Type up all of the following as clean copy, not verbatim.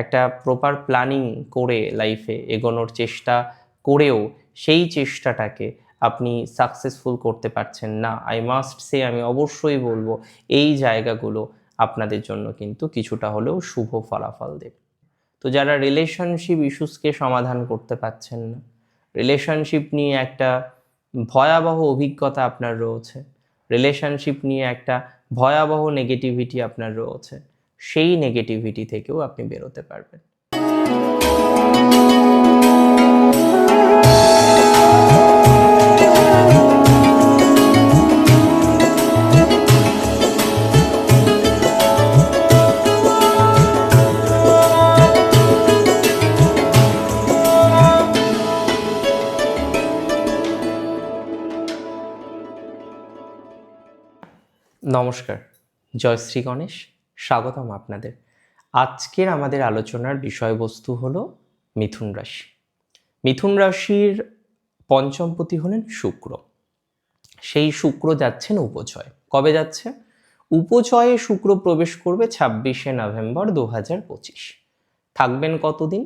একটা proper planning করে লাইফে এগোনোর চেষ্টা করেও সেই চেষ্টাটাকে আপনি সাকসেসফুল করতে পারছেন না, আই মাস্ট সে, আমি অবশ্যই বলবো এই জায়গাগুলো আপনাদের জন্য কিন্তু কিছুটা হলেও শুভ ফলাফল দেবে। তো যারা রিলেশনশিপ ইস্যুসকে সমাধান করতে পারছেন না, রিলেশনশিপ নিয়ে একটা ভয়াবহ অভিজ্ঞতা আপনার রয়েছে, রিলেশনশিপ নিয়ে একটা ভয়াবহ নেগেটিভিটি আপনার রয়েছে, সেই নেগেটিভিটি থেকেও আপনি বেরোতে পারবেন। নমস্কার, জয় শ্রী গণেশ, স্বাগতম আপনাদের। আজকের আমাদের আলোচনার বিষয়বস্তু হলো মিথুন রাশি। মিথুন রাশির পঞ্চমপতি হলেন শুক্র। সেই শুক্র যাচ্ছেন উপচয়। কবে যাচ্ছে? উপচয়ে শুক্র প্রবেশ করবে 26শে নভেম্বর 2025। থাকবেন কতদিন?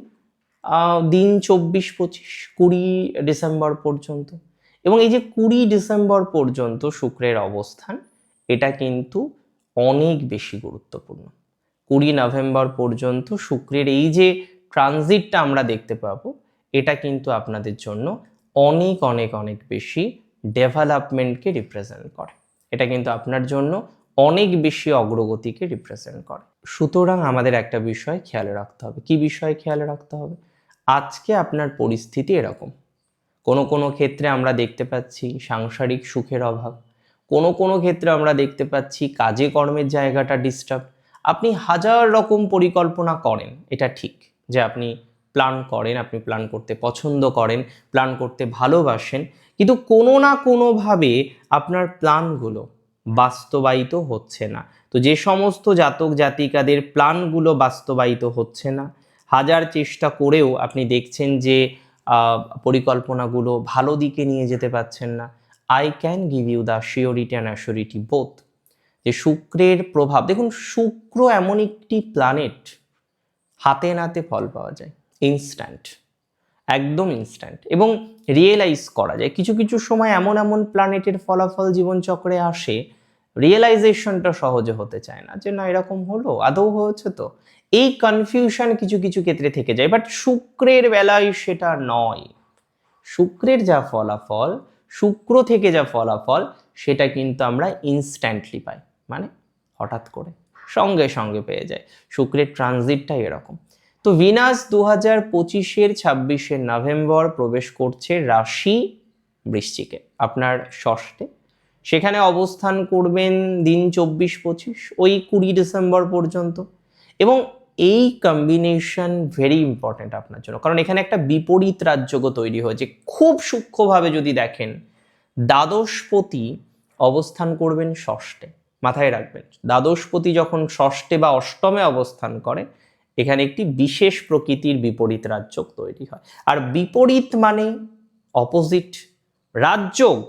দিন 24-25, 20 ডিসেম্বর পর্যন্ত। এবং এই যে 20 ডিসেম্বর পর্যন্ত শুক্রের অবস্থান, এটা কিন্তু অনেক বেশি গুরুত্বপূর্ণ। 20 নভেম্বর পর্যন্ত শুক্রের এই যে ট্রানজিটটা আমরা দেখতে পাবো, এটা কিন্তু আপনাদের জন্য অনেক অনেক অনেক বেশি ডেভেলপমেন্টকে রিপ্রেজেন্ট করে। এটা কিন্তু আপনার জন্য অনেক বেশি অগ্রগতিকে রিপ্রেজেন্ট করে। সুতরাং আমাদের একটা বিষয় খেয়াল রাখতে হবে। কি বিষয় খেয়াল রাখতে হবে? আজকে আপনার পরিস্থিতি এরকম। কোনো কোনো ক্ষেত্রে আমরা দেখতে পাচ্ছি সাংসারিক সুখের অভাব, কোনো কোনো ক্ষেত্রে আমরা দেখতে পাচ্ছি কাজে কর্মের জায়গাটা ডিস্টার্ব। আপনি হাজার রকম পরিকল্পনা করেন, এটা ঠিক যে আপনি প্ল্যান করেন, আপনি প্ল্যান করতে পছন্দ করেন, প্ল্যান করতে ভালোবাসেন, কিন্তু কোনো না কোনোভাবে আপনার প্ল্যানগুলো বাস্তবায়িত হচ্ছে না। তো যে সমস্ত জাতক জাতিকাদের প্ল্যানগুলো বাস্তবায়িত হচ্ছে না, হাজার চেষ্টা করেও আপনি দেখছেন যে পরিকল্পনাগুলো ভালো দিকে নিয়ে যেতে পারছেন না, I can give you the surety and assurity both. যে শুক্রের প্রভাব, দেখুন শুক্র এমন একটি প্ল্যানেট, হাতে নাতে ফল পাওয়া যায়, ইনস্ট্যান্ট, একদম ইনস্ট্যান্ট, এবং রিয়েলাইজ করা যায়। কিছু কিছু সময় এমন এমন প্ল্যানেটের ফলাফল জীবনচক্রে আসে, রিয়েলাইজেশনটা সহজে হতে চায় না, যে না এরকম হলো, আদৌ হয়েছে তো, এই কনফিউশন কিছু কিছু ক্ষেত্রে থেকে যায়। বাট শুক্রের বেলায় সেটা নয়। শুক্রের যা ফলাফল, শুক্র থেকে যা ফলাফল, সেটা কিন্তু আমরা ইনস্ট্যান্টলি পাই, মানে হঠাৎ করে সঙ্গে সঙ্গে পেয়ে যায়। শুক্রের ট্রানজিটটাই এরকম। তো ভিনাস 2025-এর 26শে নভেম্বর প্রবেশ করছে রাশি বৃশ্চিকে, আপনার ষষ্ঠে। সেখানে অবস্থান করবেন দিন 24-25, ওই 20 ডিসেম্বর পর্যন্ত। এবং এই কম্বিনেশন ভেরি ইম্পর্ট্যান্ট আপনার জন্য, কারণ এখানে একটা বিপরীত রাজযোগ তৈরি হয়েছে। খুব সূক্ষ্মভাবে যদি দেখেন, দ্বাদশপতি অবস্থান করবেন ষষ্ঠে। মাথায় রাখবেন, দ্বাদশপতি যখন ষষ্ঠে বা অষ্টমে অবস্থান করে, এখানে একটি বিশেষ প্রকৃতির বিপরীত রাজযোগ তৈরি হয়। আর বিপরীত মানে অপোজিট। রাজযোগ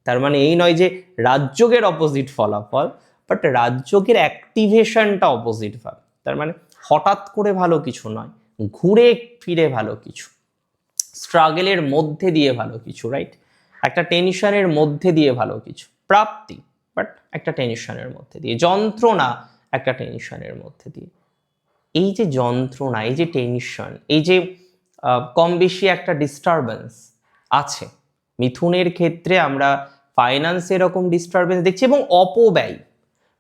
তার মানে এই নয় যে রাজযোগের অপোজিট ফলাফল, বাট রাজযোগের অ্যাক্টিভেশনটা অপোজিট ভাবে। তার মানে হঠাৎ করে ভালো কিছু নয়, ঘুরে ফিরে ভালো কিছু, স্ট্রাগলের মধ্যে দিয়ে ভালো কিছু, রাইট? একটা টেনশনের মধ্যে দিয়ে ভালো কিছু প্রাপ্তি, বাট একটা টেনশনের মধ্যে দিয়ে, যন্ত্রণা একটা টেনশনের মধ্যে দিয়ে। এই যে যন্ত্রণা, এই যে টেনশন, এই যে কম বেশি একটা ডিস্টারবেন্স আছে মিথুনের ক্ষেত্রে। আমরা ফাইন্যান্সে এরকম ডিস্টারবেন্স দেখছি, এবং অপব্যয়।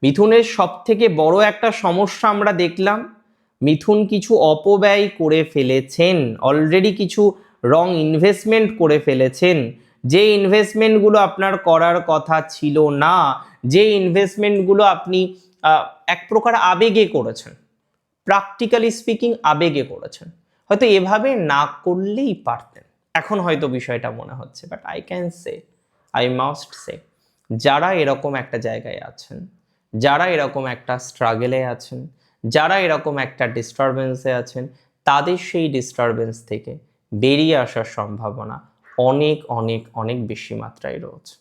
মিথুনের সব থেকে বড় একটা সমস্যা আমরা দেখলাম, মিথুন কিছু অপব্যয় করে ফেলেছেন, অলরেডি কিছু রং ইনভেস্টমেন্ট করে ফেলেছেন। যে ইনভেস্টমেন্টগুলো আপনার করার কথা ছিল না, যে ইনভেস্টমেন্টগুলো আপনি এক প্রকার আবেগে করেছেন, প্র্যাকটিক্যালি স্পিকিং আবেগে করেছেন, হয়তো এভাবে না করলেই পারতেন, এখন হয়তো বিষয়টা মনে হচ্ছে। But I can say, I must say, যারা এরকম একটা জায়গায় আছেন, যারা এরকম একটা স্ট্রাগলে আছেন, যারা এরকম একটা ডিস্টারবেন্সে আছেন, তাদের সেই ডিস্টারবেন্স থেকে বেরিয়ে আসার সম্ভাবনা অনেক অনেক অনেক বেশি মাত্রায় রয়েছে।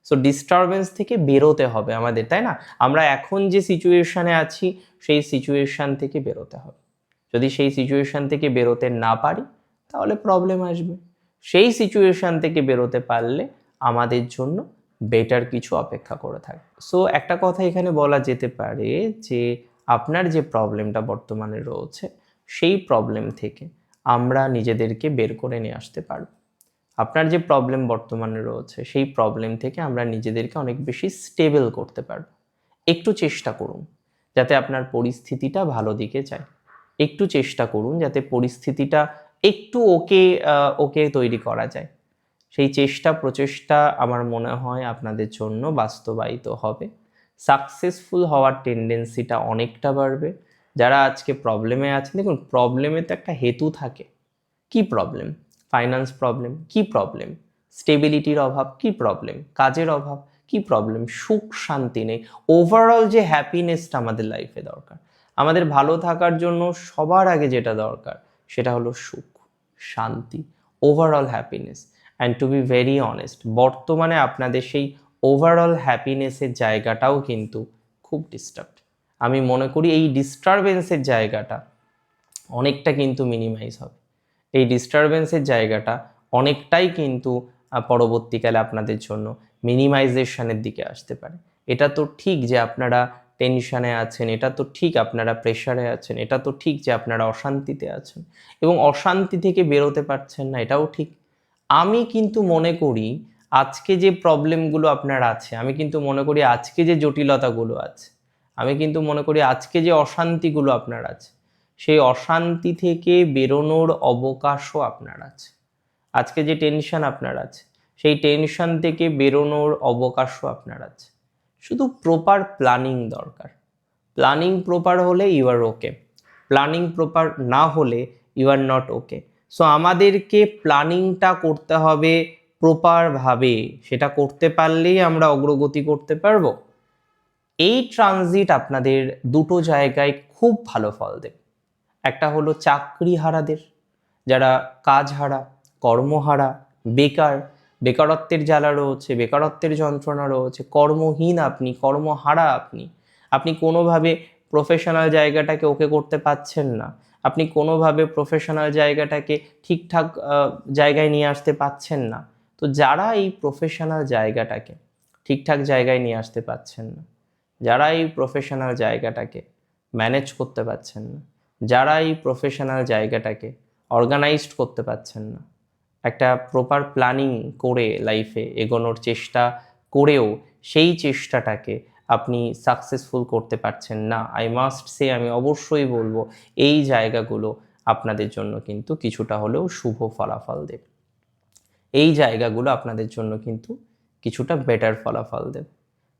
সো ডিস্টারবেন্স থেকে বেরোতে হবে আমাদের, তাই না? আমরা এখন যে সিচুয়েশনে আছি, সেই সিচুয়েশন থেকে বেরোতে হবে। যদি সেই সিচুয়েশান থেকে বেরোতে না পারি তাহলে প্রবলেম আসবে। সেই সিচুয়েশান থেকে বেরোতে পারলে আমাদের জন্য বেটার কিছু অপেক্ষা করে থাকে। সো একটা কথা এখানে বলা যেতে পারে যে আপনার যে প্রবলেমটা বর্তমানে রয়েছে সেই প্রবলেম থেকে আমরা নিজেদেরকে বের করে নিয়ে আসতে পারব। আপনার যে প্রবলেম বর্তমানে রয়েছে সেই প্রবলেম থেকে আমরা নিজেদেরকে অনেক বেশি স্টেবল করতে পারব। একটু চেষ্টা করুন যাতে আপনার পরিস্থিতিটা ভালো দিকে যায়। একটু চেষ্টা করুন যাতে পরিস্থিতিটা একটু ওকে তৈরি করা যায়। সেই চেষ্টা প্রচেষ্টা আমার মনে হয় আপনাদের জন্য বাস্তবায়িত হবে। সাকসেসফুল হওয়ার টেন্ডেন্সিটা অনেকটা বাড়বে। যারা আজকে প্রবলেমে আছেন, দেখুন প্রবলেমে তো একটা হেতু থাকে। কি প্রবলেম? Finance problem. কি প্রবলেম? স্টেবিলিটির অভাব। কি প্রবলেম? কাজের অভাব। কি প্রবলেম? সুখ শান্তি নেই। ওভারঅল যে হ্যাপিনেসটা আমাদের লাইফে দরকার, আমাদের ভালো থাকার জন্য সবার আগে যেটা দরকার সেটা হলো সুখ, শান্তি, overall happiness. And to be very honest, বর্তমানে আপনাদের সেই ওভারঅল হ্যাপিনেসের জায়গাটাও কিন্তু খুব ডিস্টার্বড। আমি মনে করি এই ডিস্টারবেন্সের জায়গাটা অনেকটা কিন্তু মিনিমাইজ হবে। এই ডিস্টারবেন্সের জায়গাটা অনেকটাই কিন্তু পরবর্তীকালে আপনাদের জন্য মিনিমাইজেশনের দিকে আসতে পারে। এটা তো ঠিক যে আপনারা টেনশানে আছেন, এটা তো ঠিক আপনারা প্রেশারে আছেন, এটা তো ঠিক যে আপনারা অশান্তিতে আছেন এবং অশান্তি থেকে বেরোতে পারছেন না, এটাও ঠিক। আমি কিন্তু মনে করি আজকে যে প্রবলেমগুলো আপনার আছে, আমি কিন্তু মনে করি আজকে যে জটিলতাগুলো আছে, আমি কিন্তু মনে করি আজকে যে অশান্তিগুলো আপনার আছে, সেই অশান্তি থেকে বেরোনোর অবকাশও আপনার আছে। আজকে যে টেনশন আপনার আছে সেই টেনশন থেকে বেরোনোর অবকাশও আপনার আছে। শুধু প্রপার প্ল্যানিং দরকার। প্ল্যানিং প্রপার হলে you are okay, planning proper না হলে you are not okay. So আমাদেরকে প্ল্যানিংটা করতে হবে প্রপারভাবে, সেটা করতে পারলেই আমরা অগ্রগতি করতে পারবো। এই ট্রানজিট আপনাদের দুটো জায়গায় খুব ভালো ফল দেবে। একটা হলো চাকরিহারাদের, যারা কাজ হারা, কর্মহারা, বেকার, বেকারত্বের জ্বালা রয়েছে, বেকারত্বের যন্ত্রণা রয়েছে, কর্মহীন আপনি, কর্মহারা আপনি, আপনি কোনোভাবে প্রফেশনাল জায়গাটাকে ওকে করতে পারছেন না, আপনি কোনোভাবে প্রফেশনাল জায়গাটাকে ঠিকঠাক জায়গায় নিয়ে আসতে পারছেন না। তো যারা এই প্রফেশনাল জায়গাটাকে ঠিকঠাক জায়গায় নিয়ে আসতে পারছেন না, যারা এই প্রফেশনাল জায়গাটাকে ম্যানেজ করতে পারছেন না, যারা এই প্রফেশনাল জায়গাটাকে অর্গানাইজড করতে পারছেন না, একটা প্রপার প্ল্যানিং করে লাইফে এগোনোর চেষ্টা করেও সেই চেষ্টাটাকে আপনি সাকসেসফুল করতে পারছেন না, আই মাস্ট সে, আমি অবশ্যই বলবো এই জায়গাগুলো আপনাদের জন্য কিন্তু কিছুটা হলেও শুভ ফলাফল দেবে। এই জায়গাগুলো আপনাদের জন্য কিন্তু কিছুটা বেটার ফলাফল দেবে।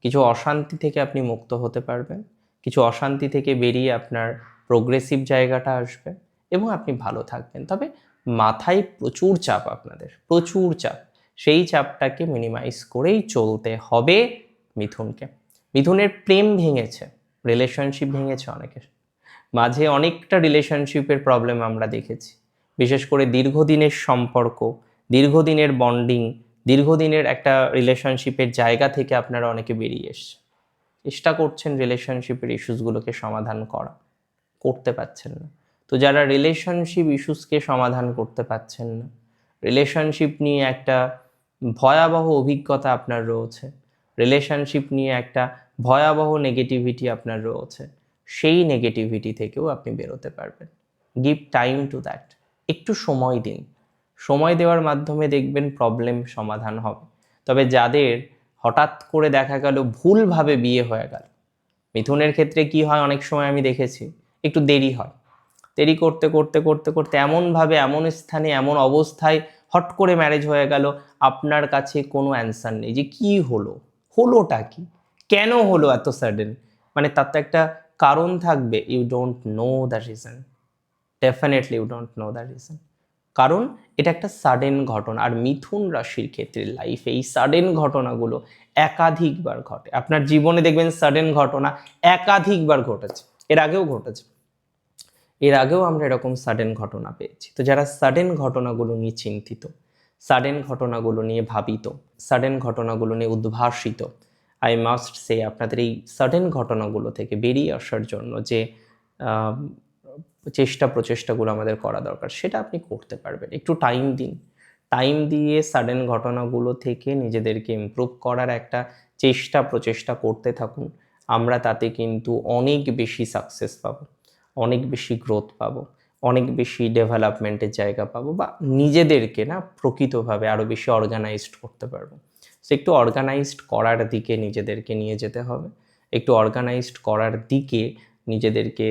কিছু অশান্তি থেকে আপনি মুক্ত হতে পারবেন, কিছু অশান্তি থেকে বেরিয়ে আপনার প্রোগ্রেসিভ জায়গাটা আসবে এবং আপনি ভালো থাকবেন। তবে মাথায় প্রচুর চাপ, আপনাদের প্রচুর চাপ, সেই চাপটাকে মিনিমাইজ করেই চলতে হবে মিথুনকে। মিথুনের প্রেম ভেঙেছে, রিলেশনশিপ ভেঙেছে অনেকের, মাঝে অনেকটা রিলেশনশিপের প্রবলেম আমরা দেখেছি। বিশেষ করে দীর্ঘদিনের সম্পর্ক, দীর্ঘদিনের বন্ডিং, দীর্ঘদিনের একটা রিলেশনশিপের জায়গা থেকে আপনারা অনেকে বেরিয়ে এসছে, চেষ্টা করছেন রিলেশনশিপের ইস্যুসগুলোকে সমাধান করতে পারছেন না। তো যারা রিলেশনশিপ ইস্যুসকে সমাধান করতে পারছেন না, রিলেশনশিপ নিয়ে একটা ভয়াবহ অভিজ্ঞতা আপনার রয়েছে, রিলেশনশিপ নিয়ে একটা ভয়াবহ নেগেটিভিটি আপনার রয়েছে, সেই নেগেটিভিটি থেকেও আপনি বেরোতে পারবেন। গিভ টাইম টু দ্যাট, একটু সময় দিন। সময় দেওয়ার মাধ্যমে দেখবেন প্রবলেম সমাধান হবে। তবে যাদের হঠাৎ করে দেখা গেল ভুলভাবে বিয়ে হয়ে গেল, মিথুনের ক্ষেত্রে কি হয় অনেক সময় আমি দেখেছি, একটু দেরি হয়, দেরি করতে করতে করতে করতে এমনভাবে, এমন স্থানে, এমন অবস্থায় হট করে ম্যারেজ হয়ে গেল, আপনার কাছে কোনো অ্যান্সার নেই যে কি হলো, হলোটা কি, কেন হলো এত সাডেন, মানে তার তো একটা কারণ থাকবে। You don't know the reason, definitely you don't know the reason, কারণ এটা একটা সাডেন ঘটনা। আর মিথুন রাশির ক্ষেত্রে লাইফে এই সাডেন ঘটনাগুলো একাধিকবার ঘটে। আপনার জীবনে দেখবেন সাডেন ঘটনা একাধিকবার ঘটেছে, এর আগেও ঘটেছে, এর আগেও আমরা এরকম সাডেন ঘটনা পেয়েছি। তো যারা সাডেন ঘটনাগুলো নিয়ে চিন্তিত, সাডেন ঘটনাগুলো নিয়ে ভাবিত, সাডেন ঘটনাগুলো নিয়ে উদ্ভাসিত, আই মাস্ট সে আপনাদের এই সাডেন ঘটনাগুলো থেকে বেরিয়ে আসার জন্য যে চেষ্টা প্রচেষ্টাগুলো আমাদের করা দরকার সেটা আপনি করতে পারবেন। একটু টাইম দিন, টাইম দিয়ে সাডেন ঘটনাগুলো থেকে নিজেদেরকে ইমপ্রুভ করার একটা চেষ্টা প্রচেষ্টা করতে থাকুন। আমরা তাতে কিন্তু অনেক বেশি সাকসেস পাবো, অনেক বেশি গ্রোথ পাবো, অনেক বেশি ডেভেলপমেন্টের জায়গা পাবো, বা নিজেদেরকে না প্রকৃতভাবে আরও বেশি অর্গানাইজড করতে পারবো। সো একটু অর্গানাইজড করার দিকে নিজেদেরকে নিয়ে যেতে হবে, একটু অর্গানাইজড করার দিকে নিজেদেরকে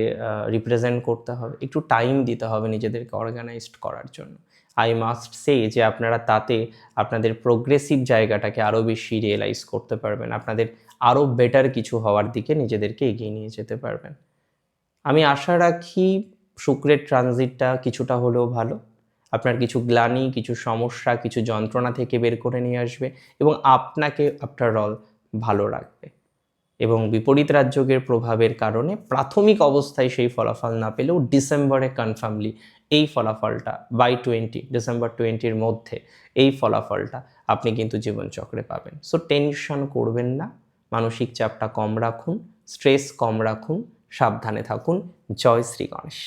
রিপ্রেজেন্ট করতে হবে, একটু টাইম দিতে হবে নিজেদেরকে অর্গানাইজড করার জন্য। আই মাস্ট সে যে আপনারা তাতে আপনাদের প্রোগ্রেসিভ জায়গাটাকে আরও বেশি রিয়েলাইজ করতে পারবেন, আপনাদের আরও বেটার কিছু হওয়ার দিকে নিজেদেরকে এগিয়ে নিয়ে যেতে পারবেন। আমি আশা রাখি শুক্রের ট্রানজিটটা কিছুটা হলেও ভালো, আপনার কিছু গ্লানি, কিছু সমস্যা, কিছু যন্ত্রণা থেকে বের করে নিয়ে আসবে এবং আপনাকে আফটার অল ভালো রাখবে। এবং বিপরীত রাজযোগের প্রভাবের কারণে প্রাথমিক অবস্থায় সেই ফলাফল না পেলেও ডিসেম্বরে কনফার্মলি এই ফলাফলটা বাই ডিসেম্বর 20-র মধ্যে এই ফলাফলটা আপনি কিন্তু জীবনচক্রে পাবেন। সো টেনশন করবেন না, মানসিক চাপটা কম রাখুন, স্ট্রেস কম রাখুন, সাবধানে থাকুন। জয় শ্রী গণেশ।